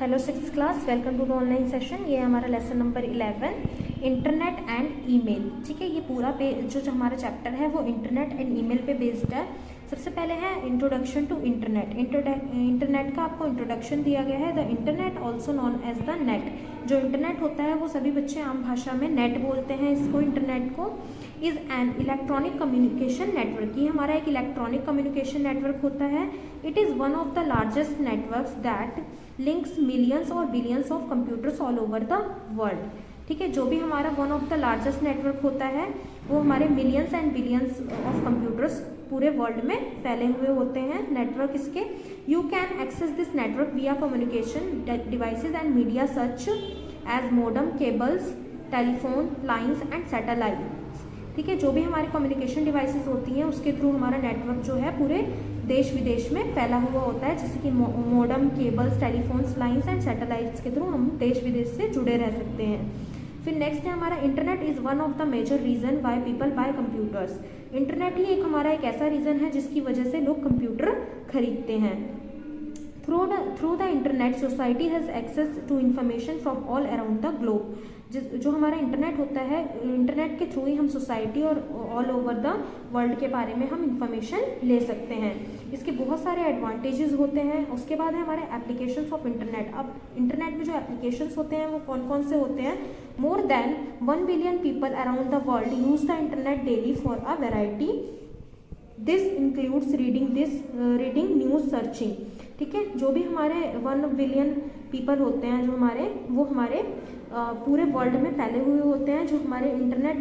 Hello six class, welcome to the online session. ये हमारा lesson number 11 internet and email. ठीक है, ये पूरा जो हमारा चैप्टर है वो इंटरनेट एंड ईमेल पे बेस्ड है। सबसे पहले है इंट्रोडक्शन टू इंटरनेट। इंटरनेट का आपको इंट्रोडक्शन दिया गया है। The internet also known as the net. जो इंटरनेट होता है वो सभी बच्चे आम भाषा में नेट बोलते हैं इसको। इंटरनेट को is an electronic communication network. ये हमारा एक इलेक्ट्रॉनिक कम्युनिकेशन नेटवर्क होता है। It is one of the largest networks that links millions और billions of computers all over the world. ठीक है, जो भी हमारा one of the largest network होता है वो हमारे millions and billions of computers पूरे वर्ल्ड में फैले हुए होते हैं नेटवर्क इसके। You can access this network via communication devices and media such as modem, cables, telephone lines and satellites. ठीक है, जो भी हमारी कम्युनिकेशन डिवाइसेस होती हैं उसके थ्रू हमारा नेटवर्क जो है पूरे देश विदेश में फैला हुआ होता है। जैसे कि modem, cables, telephones, lines and satellites के थ्रू हम देश विदेश से जुड़े रह सकते हैं। फिर नेक्स्ट है हमारा internet is one of the major reason why people buy computers. Internet ही एक हमारा एक ऐसा रीज़न है जिसकी वजह से लोग कंप्यूटर खरीदते हैं। Through the internet society has access to information from all around the globe. जो हमारा इंटरनेट होता है, इंटरनेट के थ्रू ही हम सोसाइटी और ऑल ओवर द वर्ल्ड के बारे में हम इंफॉर्मेशन ले सकते हैं। इसके बहुत सारे एडवांटेजेस होते हैं। उसके बाद है हमारे एप्लीकेशंस ऑफ इंटरनेट। अब इंटरनेट में जो एप्लीकेशंस होते हैं वो कौन कौन से होते हैं? More than 1 billion people around the world use the internet daily for a variety. This includes reading news, searching. ठीक है, जो भी हमारे 1 बिलियन पीपल होते हैं जो वो हमारे पूरे वर्ल्ड में फैले हुए होते हैं जो हमारे इंटरनेट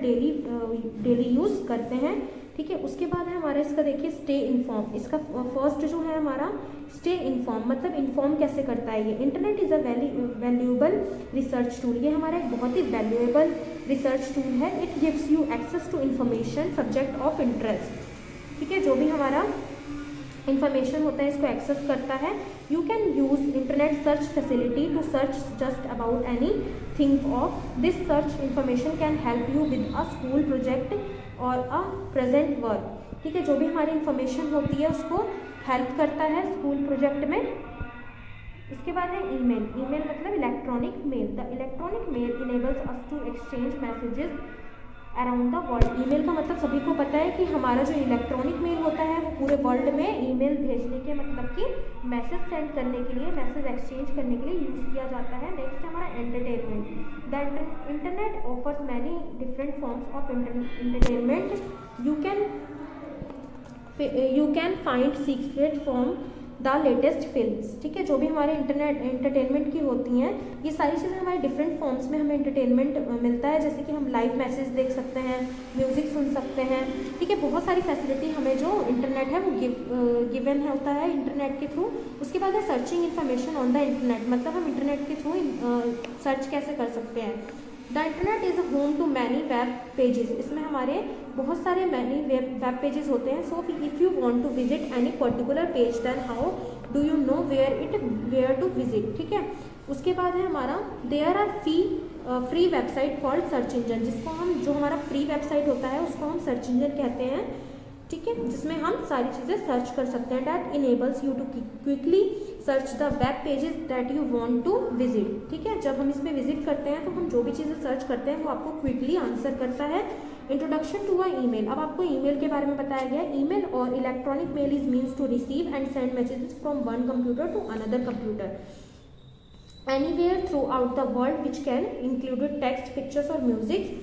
डेली यूज़ करते हैं। ठीक है, उसके बाद है हमारा इसका देखिए स्टे इन्फॉर्म। इसका फर्स्ट जो है हमारा स्टे इन्फॉर्म, मतलब इन्फॉर्म कैसे करता है ये। Internet is a valuable research tool. ये हमारा एक बहुत ही वैल्यूएबल रिसर्च टूल है। It gives you access to information subject of interest. ठीक है, जो भी हमारा इंफॉर्मेशन होता है इसको एक्सेस करता है। You can use internet search facility to search just about anything of this search information can help you with a school project और अ प्रेजेंट वर्क। ठीक है, जो भी हमारी इंफॉर्मेशन होती है उसको हेल्प करता है स्कूल प्रोजेक्ट में। इसके बाद है ईमेल। ईमेल मतलब electronic mail. The electronic mail enables us to exchange messages around the world. Email का मतलब सभी को पता है कि हमारा जो इलेक्ट्रॉनिक मेल होता है वो पूरे वर्ल्ड में ईमेल भेजने के मतलब कि मैसेज सेंड करने के लिए, मैसेज एक्सचेंज करने के लिए यूज़ किया जाता है। नेक्स्ट हमारा entertainment. The internet offers many different forms of entertainment. You can find secret from the latest films. ठीक है, जो भी हमारे एंटरटेनमेंट की होती हैं ये सारी चीज़ें हमारे डिफरेंट फॉर्म्स में हमें एंटरटेनमेंट मिलता है। जैसे कि हम लाइव मैसेज देख सकते हैं, म्यूज़िक सुन सकते हैं। ठीक है, बहुत सारी फैसिलिटी हमें जो इंटरनेट है वो गिवन होता है इंटरनेट के थ्रू। उसके बाद है searching information on the internet, मतलब हम इंटरनेट के थ्रू सर्च कैसे कर सकते हैं। The internet is home to many web pages. इसमें हमारे बहुत सारे मैनी वेब पेजेस होते हैं। So if you want to visit any particular page then how do you know where to visit. ठीक है, उसके बाद है हमारा there are free website called search engine, जिसको हम जो हमारा फ्री वेबसाइट होता है उसको हम सर्च इंजन कहते हैं। ठीक है, जिसमें हम सारी चीज़ें सर्च कर सकते हैं। That enables you to quickly search the web pages that you want to visit. ठीक है, जब हम इसमें विजिट करते हैं तो हम जो भी चीज़ें सर्च करते हैं वो आपको क्विकली आंसर करता है। Introduction to a email. अब आपको ईमेल के बारे में बताया गया। ईमेल और electronic mail is means to receive and send messages from one computer to another computer anywhere throughout the world which can include text, pictures और music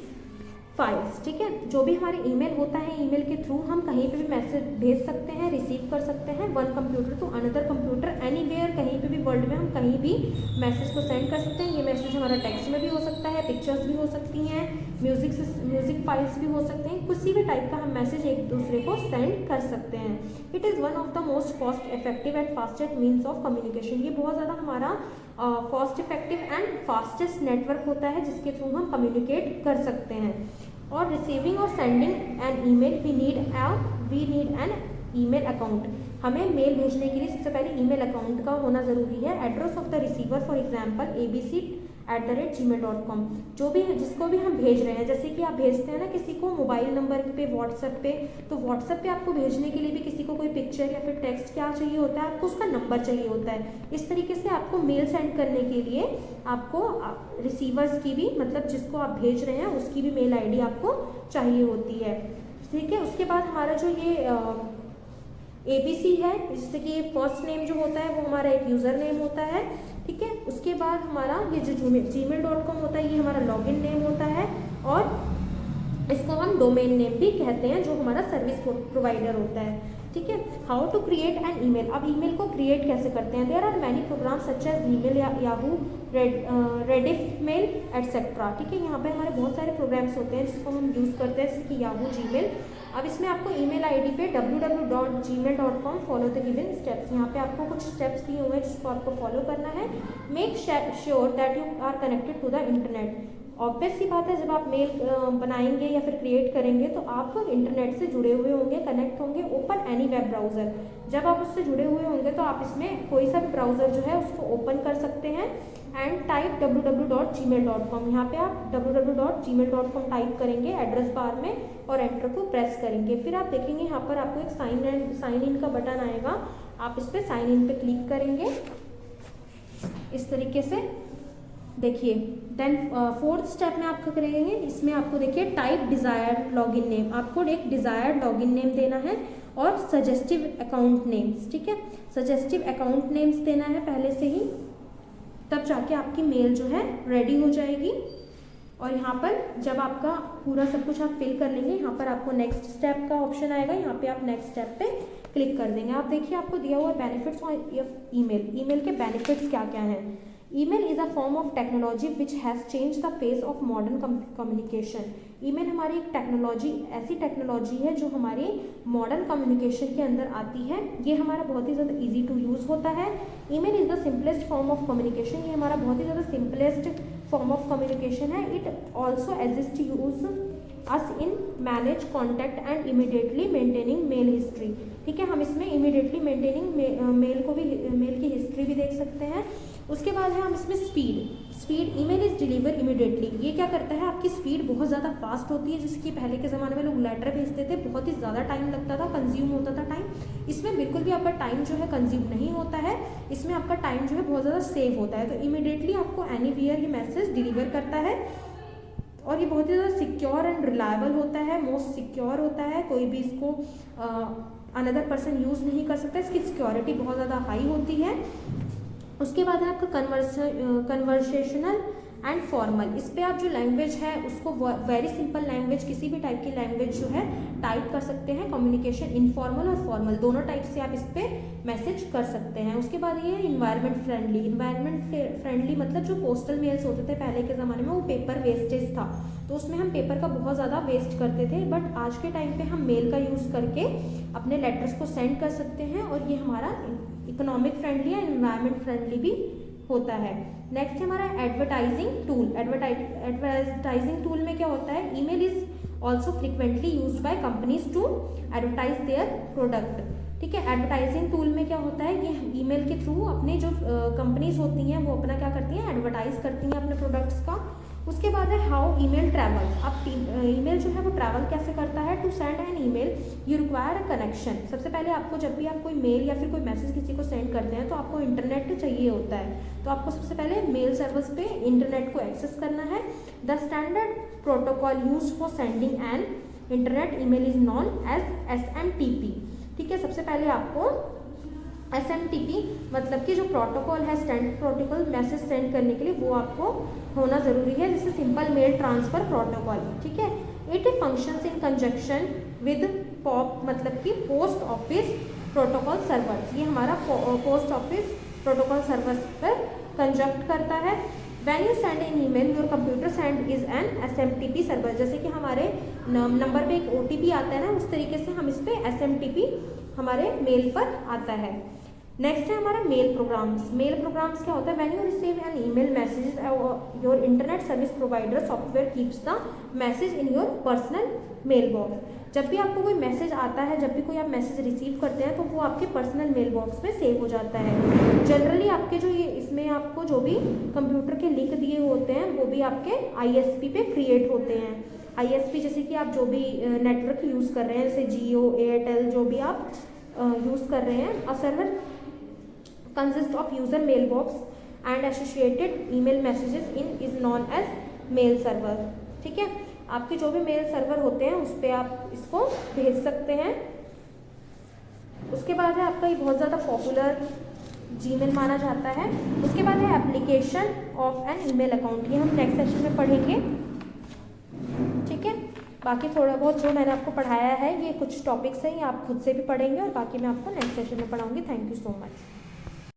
files. ठीक है, जो भी हमारे ईमेल होता है ईमेल के थ्रू हम कहीं पे भी मैसेज भेज सकते हैं, रिसीव कर सकते हैं। One computer to another computer anywhere, कहीं पे भी वर्ल्ड में हम कहीं भी मैसेज को सेंड कर सकते हैं। ये मैसेज हमारा टेक्स्ट में भी हो सकता है, पिक्चर्स भी हो सकती हैं, म्यूजिक फाइल्स भी हो सकते हैं। किसी भी टाइप का हम मैसेज एक दूसरे को सेंड कर सकते हैं। It is one of the most cost effective and fastest means of communication. ये बहुत ज़्यादा हमारा cost effective and fastest network होता है जिसके थ्रू हम कम्युनिकेट कर सकते हैं। और रिसीविंग और sending an email we need an email account. हमें मेल भेजने के लिए सबसे पहले ईमेल अकाउंट का होना ज़रूरी है। Address of the receiver for example ABC @gmail.com। जो भी जिसको भी हम भेज रहे हैं, जैसे कि आप भेजते हैं ना किसी को मोबाइल नंबर पे व्हाट्सएप पे, तो व्हाट्सएप पे आपको भेजने के लिए भी किसी को कोई पिक्चर या फिर टेक्स्ट क्या चाहिए होता है, आपको उसका नंबर चाहिए होता है। इस तरीके से आपको मेल सेंड करने के लिए आपको रिसीवर्स की भी, मतलब जिसको आप भेज रहे हैं उसकी भी मेल ID आपको चाहिए होती है। ठीक है, उसके बाद हमारा जो ये ABC है, जैसे कि फर्स्ट नेम जो होता है वो हमारा एक यूज़र नेम होता है। ठीक है, उसके बाद हमारा ये जो gmail.com होता है ये हमारा लॉगिन नेम होता है, और इसको हम डोमेन नेम भी कहते हैं जो हमारा सर्विस प्रोवाइडर होता है। ठीक है, how to create an email. अब ईमेल को क्रिएट कैसे करते हैं? There are many program such as email, Yahoo, Rediff mail etcetera. ठीक है, यहाँ पे हमारे बहुत सारे प्रोग्राम्स होते हैं जिसको हम यूज़ करते हैं, जैसे कि याहू, जीमेल। अब इसमें आपको ईमेल ID पे www.gmail.com follow the given steps. यहाँ पे आपको कुछ स्टेप्स दिए हुए हैं जिसको आपको फॉलो करना है। Make sure that you are connected to the internet. Obvious सी बात है, जब आप मेल बनाएंगे या फिर क्रिएट करेंगे तो आप इंटरनेट से जुड़े हुए होंगे, कनेक्ट होंगे। ओपन एनी वेब ब्राउज़र, जब आप उससे जुड़े हुए होंगे तो आप इसमें कोई सा भी ब्राउज़र जो है उसको ओपन कर सकते हैं। And type www.gmail.com। यहाँ पे आप www.gmail.com टाइप करेंगे एड्रेस बार में और एंटर को प्रेस करेंगे। फिर आप देखेंगे यहाँ पर आपको एक साइन इन का बटन आएगा, आप इस पर साइन इन पे क्लिक करेंगे इस तरीके से। देखिए देन फोर्थ स्टेप में आपको करेंगे, इसमें आपको देखिए टाइप डिज़ायर्ड लॉगिन नेम, आपको एक डिज़ायर्ड लॉगिन नेम देना है और सजेस्टिव अकाउंट नेम्स। ठीक है, सजेस्टिव अकाउंट नेम्स देना है पहले से ही, तब जाके आपकी मेल जो है रेडी हो जाएगी। और यहाँ पर जब आपका पूरा सब कुछ आप फिल कर लेंगे, यहाँ पर आपको नेक्स्ट स्टेप का ऑप्शन आएगा, यहाँ पे आप नेक्स्ट स्टेप पे क्लिक कर देंगे। आप देखिए आपको दिया हुआ बेनिफिट्स ऑफ ईमेल। ईमेल के बेनिफिट्स क्या क्या हैं? Email is a form of technology which has change the face of modern communication. Email हमारी एक टेक्नोलॉजी, ऐसी टेक्नोलॉजी है जो हमारी मॉडर्न कम्युनिकेशन के अंदर आती है। ये हमारा बहुत ही ज़्यादा ईजी टू यूज़ होता है। Email is the simplest form of communication, ये हमारा बहुत ही ज़्यादा सिंपलेस्ट फॉर्म ऑफ कम्युनिकेशन है। It also exist use us in manage contact and immediately maintaining mail history. ठीक है, हम इसमें इमीडिएटली मेंटेनिंग मेल को भी, मेल की हिस्ट्री भी देख सकते हैं। उसके बाद है हम इसमें speed email is deliver immediately. ये क्या करता है, आपकी स्पीड बहुत ज़्यादा फास्ट होती है। जिसकी पहले के ज़माने में लोग लेटर भेजते थे, बहुत ही ज़्यादा टाइम लगता था, कंज्यूम होता था टाइम। इसमें बिल्कुल भी आपका टाइम जो है कंज्यूम नहीं होता है, इसमें आपका टाइम जो है बहुत ज़्यादा सेव होता है। तो इमीडिएटली आपको एनीवेयर ये मैसेज डिलीवर करता है और ये बहुत ही ज़्यादा सिक्योर एंड रिलायबल होता है, मोस्ट सिक्योर होता है। कोई भी इसको अनदर पर्सन यूज़ नहीं कर सकता, इसकी सिक्योरिटी बहुत ज़्यादा हाई होती है। उसके बाद है आपका कन्वर्सेशनल एंड फॉर्मल। इस पे आप जो लैंग्वेज है उसको वेरी सिंपल लैंग्वेज, किसी भी टाइप की लैंग्वेज जो है टाइप कर सकते हैं। कम्युनिकेशन इनफॉर्मल और फॉर्मल दोनों टाइप से आप इस पे मैसेज कर सकते हैं। उसके बाद ये इन्वायरमेंट फ्रेंडली। इन्वायरमेंट फ्रेंडली मतलब जो पोस्टल मेल्स होते थे पहले के ज़माने में, वो पेपर वेस्टेज था, तो उसमें हम पेपर का बहुत ज़्यादा वेस्ट करते थे। बट आज के टाइम पे हम मेल का यूज़ करके अपने लेटर्स को सेंड कर सकते हैं और ये हमारा इकोनॉमिक फ्रेंडली या इन्वायरमेंट फ्रेंडली भी होता है। नेक्स्ट है हमारा एडवर्टाइजिंग टूल। एडवर्टाइजिंग टूल में क्या होता है, email is also frequently used by companies to advertise their product. ठीक है, एडवर्टाइजिंग टूल में क्या होता है, ये ईमेल के थ्रू अपने जो कंपनीज होती हैं वो अपना क्या करती हैं, एडवर्टाइज करती हैं अपने प्रोडक्ट्स का। उसके बाद है हाउ ईमेल ट्रैवल्स। अब ईमेल जो है वो ट्रैवल कैसे करता है। To send an email you require a connection. सबसे पहले आपको जब भी आप कोई मेल या फिर कोई मैसेज किसी को सेंड करते हैं तो आपको इंटरनेट चाहिए होता है, तो आपको सबसे पहले मेल सर्विस पे इंटरनेट को एक्सेस करना है। The standard protocol use for sending an internet email is known as SMTP। ठीक है, सबसे पहले आपको SMTP मतलब कि जो प्रोटोकॉल है, स्टैंडर्ड प्रोटोकॉल मैसेज सेंड करने के लिए, वो आपको होना ज़रूरी है, जैसे सिंपल मेल ट्रांसफ़र प्रोटोकॉल। ठीक है, it functions in conjunction with POP मतलब कि पोस्ट ऑफिस प्रोटोकॉल सर्वर। ये हमारा पोस्ट ऑफिस प्रोटोकॉल सर्वर पर कंजक्ट करता है। When you send an email your computer send is an SMTP server. जैसे कि हमारे नंबर पे एक OTP आता है ना, उस तरीके से हम इस पर SMTP हमारे मेल पर आता है। नेक्स्ट है हमारा मेल प्रोग्राम्स। मेल प्रोग्राम्स क्या होता है, when you receive an email message your internet service provider software keeps the message in your personal mail box. जब भी आपको कोई मैसेज आता है, जब भी कोई आप मैसेज रिसीव करते हैं तो वो आपके पर्सनल मेल बॉक्स में सेव हो जाता है। जनरली आपके जो ये इसमें आपको जो भी कंप्यूटर के लिंक दिए होते हैं वो भी आपके ISP पे क्रिएट होते हैं। ISP जैसे कि आप जो भी नेटवर्क यूज़ कर रहे हैं, जैसे जियो, एयरटेल, जो भी आप यूज़ कर रहे हैं। A server consist of user mail box and associated email messages in is known as mail server. ठीक है, आपके जो भी मेल सर्वर होते हैं उस पर आप इसको भेज सकते हैं। उसके बाद है आपका ये बहुत ज़्यादा पॉपुलर जीमेल माना जाता है। उसके बाद है application of an email account, ये हम नेक्स्ट सेशन में पढ़ेंगे। ठीक है, बाकी थोड़ा बहुत जो मैंने आपको पढ़ाया है ये कुछ टॉपिक्स हैं, ये आप खुद से भी पढ़ेंगे और बाकी मैं आपको नेक्स्ट सेशन में पढ़ाऊंगी। Thank you so much.